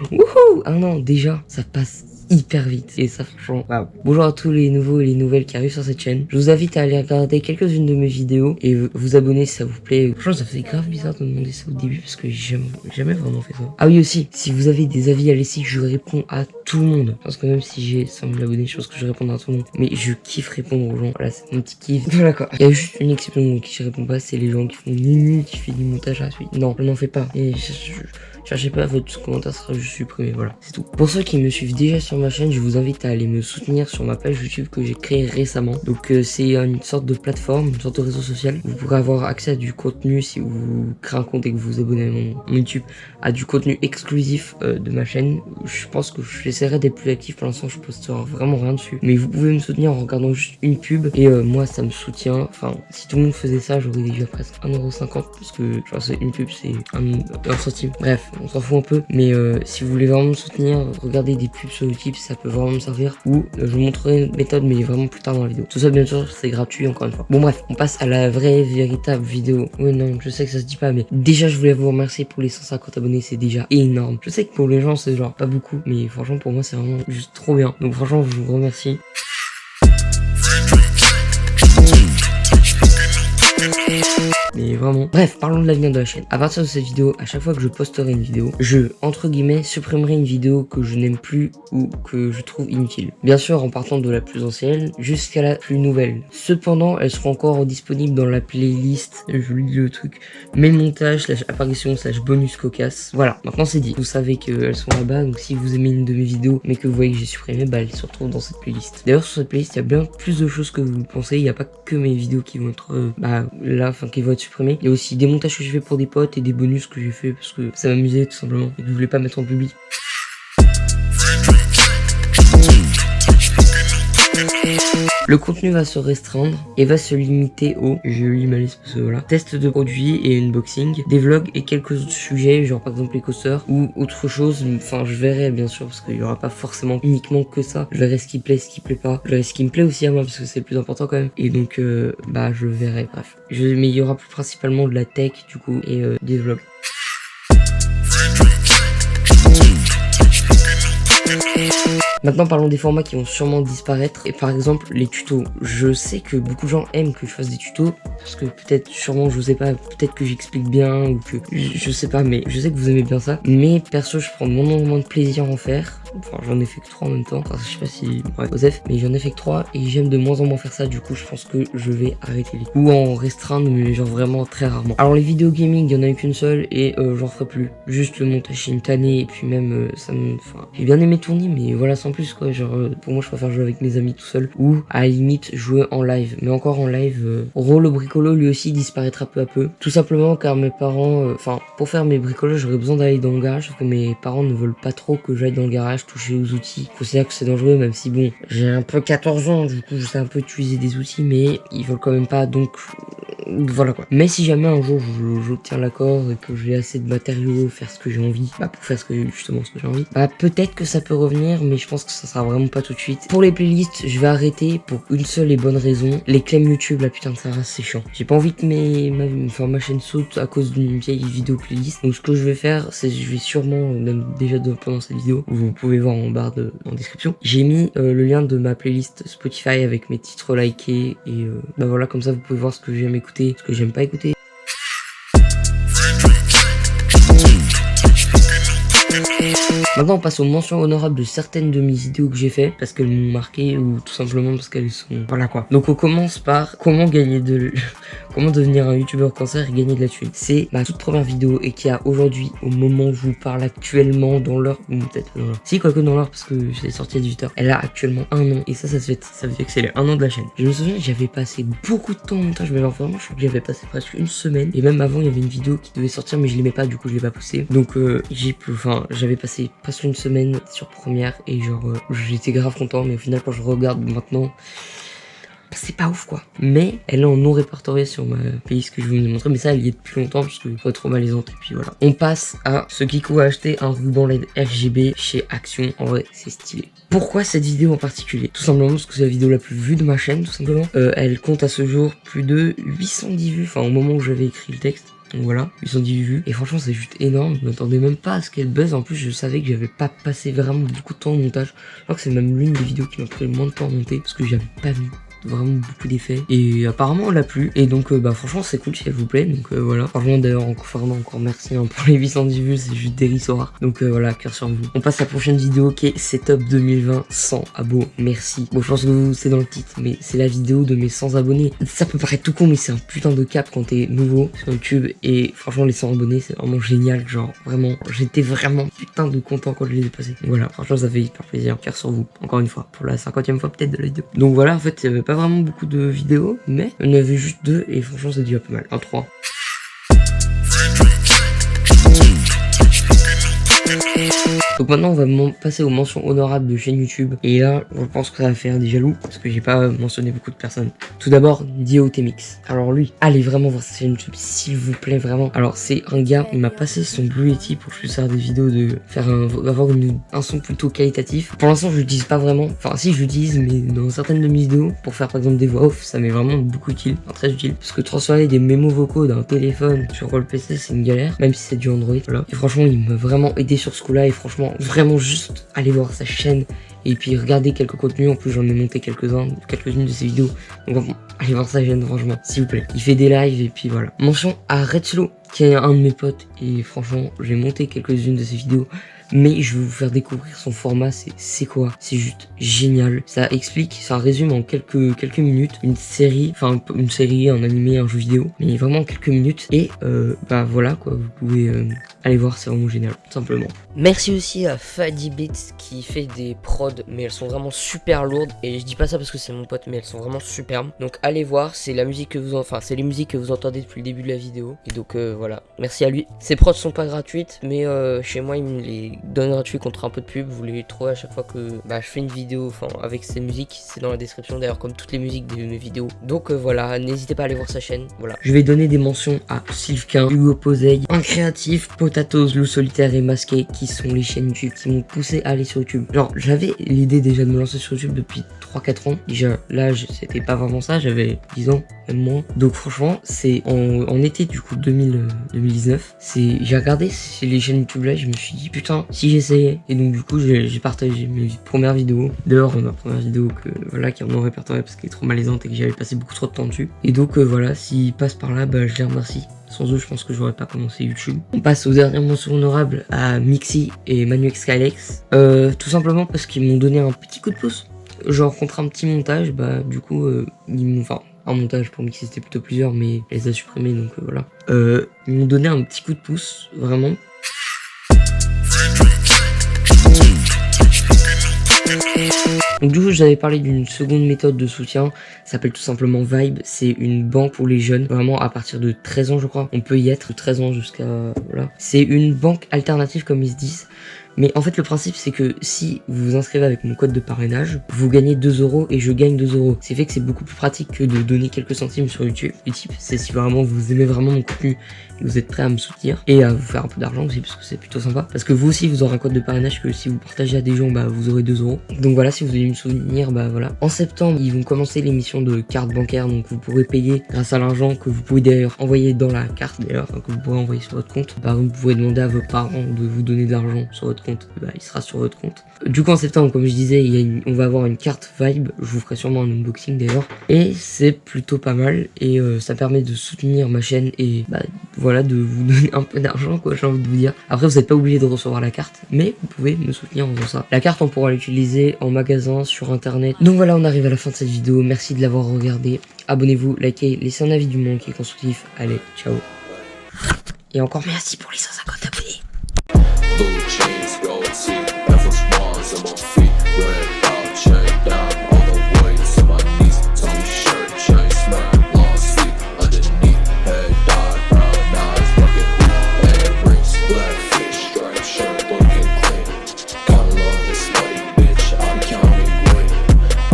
Wouhou, un an déjà, ça passe hyper vite et ça franchement wow. Bonjour à tous les nouveaux et les nouvelles qui arrivent sur cette chaîne. Je vous invite à aller regarder quelques-unes de mes vidéos et vous abonner si ça vous plaît. Franchement ça fait grave bizarre de demander ça au début parce que j'ai jamais vraiment fait ça. Ah oui aussi, si vous avez des avis à laisser, je réponds à tout le monde. Parce que même si j'ai 100 000 abonnés, je pense que je réponds à tout le monde. Mais je kiffe répondre aux gens. Voilà, c'est mon petit kiff. Voilà quoi. Il y a juste une exception qui je réponds pas, c'est les gens qui font nini, qui fait du montage à la suite. Non, je n'en fais pas. Et cherchez pas, votre commentaire sera juste supprimé, voilà, c'est tout. Pour ceux qui me suivent déjà sur ma chaîne, je vous invite à aller me soutenir sur ma page YouTube que j'ai créée récemment. Donc c'est une sorte de plateforme, une sorte de réseau social. Vous pourrez avoir accès à du contenu si vous créez un compte et que vous vous abonnez à mon YouTube, à du contenu exclusif de ma chaîne. Je pense que j'essaierai d'être plus actif, pour l'instant je posterai vraiment rien dessus. Mais vous pouvez me soutenir en regardant juste une pub et moi ça me soutient. Enfin, si tout le monde faisait ça, j'aurais déjà presque 1,50€ parce que genre c'est une pub, c'est un centime. Bref. On s'en fout un peu, mais si vous voulez vraiment me soutenir, regardez des pubs sur YouTube, ça peut vraiment me servir. Ou je vous montrerai une méthode, mais vraiment plus tard dans la vidéo. Tout ça, bien sûr, c'est gratuit, encore une fois. Bon, bref, on passe à la vraie, véritable vidéo. Oui, non, je sais que ça se dit pas, mais déjà, je voulais vous remercier pour les 150 abonnés, c'est déjà énorme. Je sais que pour les gens, c'est genre pas beaucoup, mais franchement, pour moi, c'est vraiment juste trop bien. Donc, franchement, je vous remercie. Mais vraiment. Bref, parlons de l'avenir de la chaîne. À partir de cette vidéo, à chaque fois que je posterai une vidéo, je, entre guillemets, supprimerai une vidéo que je n'aime plus ou que je trouve inutile. Bien sûr, en partant de la plus ancienne jusqu'à la plus nouvelle. Cependant, elles seront encore disponibles dans la playlist, je lis le truc, mes montages, / apparition, / bonus cocasse. Voilà, maintenant c'est dit. Vous savez qu'elles sont là-bas, donc si vous aimez une de mes vidéos, mais que vous voyez que j'ai supprimé, bah elles se retrouvent dans cette playlist. D'ailleurs, sur cette playlist, il y a bien plus de choses que vous pensez. Il n'y a pas que mes vidéos qui vont être là, enfin qui vont être supprimées. Il y a aussi des montages que j'ai fait pour des potes et des bonus que j'ai fait parce que ça m'amusait tout simplement et que je voulais pas mettre en public. Le contenu va se restreindre et va se limiter au, je lis ma liste parce que voilà, test de produits et unboxing, des vlogs et quelques autres sujets, genre par exemple les coasters ou autre chose. Enfin, je verrai bien sûr parce qu'il y aura pas forcément uniquement que ça. Je verrai ce qui plaît, ce qui plaît pas. Je verrai ce qui me plaît aussi à moi parce que c'est le plus important quand même. Et donc, je verrai. Bref, mais il y aura principalement de la tech du coup et des vlogs. Maintenant parlons des formats qui vont sûrement disparaître et par exemple les tutos. Je sais que beaucoup de gens aiment que je fasse des tutos parce que peut-être sûrement je sais pas, peut-être que j'explique bien ou que je sais pas, mais je sais que vous aimez bien ça. Mais perso je prends moins de plaisir à en faire. Enfin j'en ai fait que 3 en même temps, enfin, je sais pas si Osef, mais j'en ai fait que 3 et j'aime de moins en moins faire ça. Du coup je pense que je vais arrêter les ou en restreindre, mais genre vraiment très rarement. Alors les vidéos gaming il y en a eu qu'une seule et j'en ferai plus. Juste le montage simultané et puis même ça me, enfin j'ai bien aimé tourner mais voilà sans plus quoi, genre pour moi je préfère jouer avec mes amis tout seul ou à la limite jouer en live, mais encore en live Rolo Bricolo lui aussi disparaîtra peu à peu, tout simplement car mes parents, enfin pour faire mes bricolages j'aurais besoin d'aller dans le garage, sauf que mes parents ne veulent pas trop que j'aille dans le garage toucher aux outils. Faut savoir que c'est dangereux, même si bon j'ai un peu 14 ans, du coup je sais un peu utiliser des outils, mais ils veulent quand même pas, donc voilà quoi. Mais si jamais un jour j'obtiens l'accord et que j'ai assez de matériaux, faire ce que j'ai envie, pour faire justement ce que j'ai envie, peut-être que ça peut revenir, mais je pense que ça sera vraiment pas tout de suite. Pour les playlists, je vais arrêter pour une seule et bonne raison. Les claims YouTube, la putain de ça c'est chiant. J'ai pas envie que ma chaîne saute à cause d'une vieille vidéo playlist. Donc ce que je vais faire, c'est je vais sûrement, même déjà pendant cette vidéo, vous pouvez voir en barre en description, j'ai mis le lien de ma playlist Spotify avec mes titres likés et voilà, comme ça vous pouvez voir ce que j'aime écouter, ce que j'aime pas écouter. Maintenant on passe aux mentions honorables de certaines de mes vidéos que j'ai fait parce qu'elles m'ont marqué ou tout simplement parce qu'elles sont... Voilà quoi. Donc on commence par comment devenir un youtubeur cancer et gagner de la thune. C'est ma toute première vidéo et qui a aujourd'hui, au moment où je vous parle actuellement dans l'heure, ou peut-être dans l'heure. Si, quoique dans l'heure parce que je l'ai sortie à 18h. Elle a actuellement 1 an et ça fait que c'est les 1 an de la chaîne. Je me souviens que j'avais passé beaucoup de temps en montage, mais alors vraiment je crois que j'avais passé presque une semaine et même avant il y avait une vidéo qui devait sortir mais je l'aimais pas, du coup je l'ai pas poussée. Donc j'avais passé presque une semaine sur première et genre j'étais grave content, mais au final quand je regarde maintenant c'est pas ouf quoi. Mais elle est en non répertorié sur ma playlist que je vais vous montrer, mais ça elle y est depuis longtemps parce que c'est trop malaisante. Et puis voilà, on passe à ce Kiko a acheté un ruban LED RGB chez Action. En vrai c'est stylé. Pourquoi cette vidéo en particulier? Tout simplement parce que c'est la vidéo la plus vue de ma chaîne, tout simplement. Elle compte à ce jour plus de 810 vues, enfin au moment où j'avais écrit le texte. Donc voilà, 818 vues. Et franchement, c'est juste énorme. Je m'attendais même pas à ce qu'elle buzz. En plus, je savais que j'avais pas passé vraiment beaucoup de temps au montage. Je crois que c'est même l'une des vidéos qui m'a pris le moins de temps à monter. Parce que j'avais pas mis vraiment beaucoup d'effets. Et apparemment, on l'a plu. Et donc, bah franchement, c'est cool si elle vous plaît. Donc voilà. Franchement, d'ailleurs, encore merci hein, pour les 810 vues. C'est juste dérisoire. Donc voilà, cœur sur vous. On passe à la prochaine vidéo qui est Setup 2020 100 abos. Merci. Bon, je pense que c'est dans le titre, mais c'est la vidéo de mes 100 abonnés. Ça peut paraître tout con, mais c'est un putain de cap quand t'es nouveau sur YouTube. Et franchement, les 100 abonnés, c'est vraiment génial. Genre, vraiment, j'étais vraiment putain de content quand je les ai passés. Voilà, franchement, ça fait hyper plaisir. Cœur sur vous. Encore une fois, pour la 50e fois peut-être de la vidéo. Donc voilà, en fait, il y avait pas vraiment beaucoup de vidéos, mais il y en avait juste 2 et franchement, c'est déjà pas mal. 3. Donc maintenant on va passer aux mentions honorables de chaîne YouTube. Et là je pense que ça va faire des jaloux parce que j'ai pas mentionné beaucoup de personnes. Tout d'abord Diotemix. Alors lui, allez vraiment voir sa chaîne YouTube s'il vous plaît vraiment. Alors c'est un gars, il m'a passé son Blue Yeti pour que je puisse faire des vidéos de faire avoir un son plutôt qualitatif. Pour l'instant je l'utilise pas vraiment. Enfin si je l'utilise mais dans certaines de mes vidéos pour faire par exemple des voix off, ça m'est vraiment beaucoup utile, enfin, très utile. Parce que transformer des mémos vocaux d'un téléphone sur le PC c'est une galère, même si c'est du Android. Voilà. Et franchement il m'a vraiment aidé sur ce coup là et franchement vraiment juste aller voir sa chaîne et puis regarder quelques contenus. En plus j'en ai monté quelques-unes de ses vidéos, donc allez voir sa chaîne franchement s'il vous plaît. Il fait des lives et puis voilà. Mention à Redslow qui est un de mes potes et franchement j'ai monté quelques-unes de ses vidéos. Mais je vais vous faire découvrir son format, c'est quoi? C'est juste génial. Ça explique, ça résume en quelques minutes une série, un animé, un jeu vidéo, mais vraiment en quelques minutes. Et bah voilà quoi, vous pouvez aller voir, c'est vraiment génial, tout simplement. Merci aussi à Fadi Beats qui fait des prods, mais elles sont vraiment super lourdes. Et je dis pas ça parce que c'est mon pote, mais elles sont vraiment superbes. Donc allez voir, c'est la musique que vous c'est les musiques que vous entendez depuis le début de la vidéo. Et donc voilà, merci à lui. Ces prods sont pas gratuites, mais chez moi il me les donne gratuit contre un peu de pub. Vous les trouvez à chaque fois que je fais une vidéo avec ces musiques, c'est dans la description d'ailleurs comme toutes les musiques de mes vidéos. Donc voilà, n'hésitez pas à aller voir sa chaîne. Voilà. Je vais donner des mentions à Sylvain, Hugo Posey, Incréatif, Potatoes, Loup Solitaire et Masqué qui sont les chaînes YouTube qui m'ont poussé à aller sur YouTube. Genre j'avais l'idée déjà de me lancer sur YouTube depuis 3-4 ans. Déjà l'âge c'était pas vraiment ça, j'avais 10 ans, même moins. Donc franchement c'est en été du coup 2019. J'ai regardé les chaînes YouTube là, je me suis dit putain si j'essayais. Et donc du coup j'ai partagé mes premières vidéos. D'ailleurs ma première vidéo qui est en non répertorié parce qu'elle est trop malaisante et que j'avais passé beaucoup trop de temps dessus. Et donc voilà, s'ils passent par là, je les remercie. Sans eux, je pense que j'aurais pas commencé YouTube. On passe aux dernières mentions honorables à Mixi et Manuel Skylex. Tout simplement parce qu'ils m'ont donné un petit coup de pouce. Genre contre un petit montage, du coup, ils m'ont... Enfin, un montage pour Mixi c'était plutôt plusieurs, mais elle les a supprimés, donc voilà. Ils m'ont donné un petit coup de pouce, vraiment. Donc du coup j'avais parlé d'une seconde méthode de soutien, ça s'appelle tout simplement Vibe, c'est une banque pour les jeunes, vraiment à partir de 13 ans je crois, on peut y être de 13 ans jusqu'à... voilà. C'est une banque alternative comme ils se disent, mais en fait le principe c'est que si vous vous inscrivez avec mon code de parrainage, vous gagnez 2 € et je gagne 2 €. C'est fait que c'est beaucoup plus pratique que de donner quelques centimes sur YouTube. Utip, c'est si vraiment vous aimez vraiment mon contenu et vous êtes prêt à me soutenir et à vous faire un peu d'argent aussi parce que c'est plutôt sympa. Parce que vous aussi vous aurez un code de parrainage que si vous partagez à des gens vous aurez 2 €. Donc voilà, si vous voulez me soutenir, voilà. En septembre ils vont commencer l'émission de carte bancaire, donc vous pourrez payer grâce à l'argent que vous pouvez d'ailleurs envoyer dans la carte d'ailleurs, que vous pourrez envoyer sur votre compte. Par exemple vous pouvez demander à vos parents de vous donner de l'argent sur votre compte, il sera sur votre compte. Du coup en septembre comme je disais on va avoir une carte Vibe, je vous ferai sûrement un unboxing d'ailleurs, et c'est plutôt pas mal et ça permet de soutenir ma chaîne et voilà, de vous donner un peu d'argent quoi, j'ai envie de vous dire. Après vous n'êtes pas obligé de recevoir la carte, mais vous pouvez me soutenir en faisant ça. La carte on pourra l'utiliser en magasin, sur internet. Donc voilà, on arrive à la fin de cette vidéo, merci de l'avoir regardé, abonnez-vous, likez, laissez un avis du monde qui est constructif, allez ciao. Et encore merci pour les 150 abonnés.